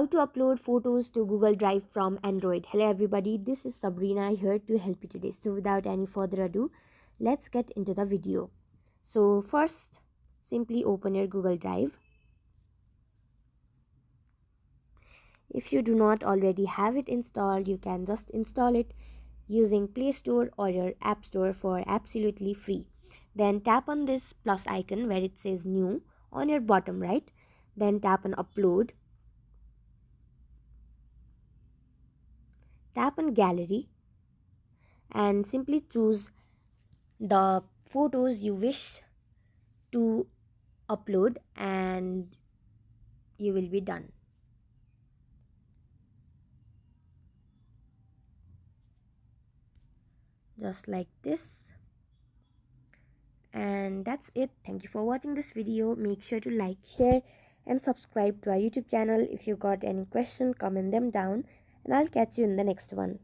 How to upload photos to Google Drive from Android. Hello everybody, this is Sabrina here to help you today. So without any further ado, let's get into the video. So first, simply open your Google Drive. If you do not already have it installed, you can just install it using Play Store or your App Store for absolutely free. Then tap on this plus icon where it says new on your bottom right. Then tap on upload. Tap on gallery and simply choose the photos you wish to upload and you will be done. Just like this. And that's it. Thank you for watching this video. Make sure to like, share and subscribe to our YouTube channel. If you got any question, comment them down and I'll catch you in the next one.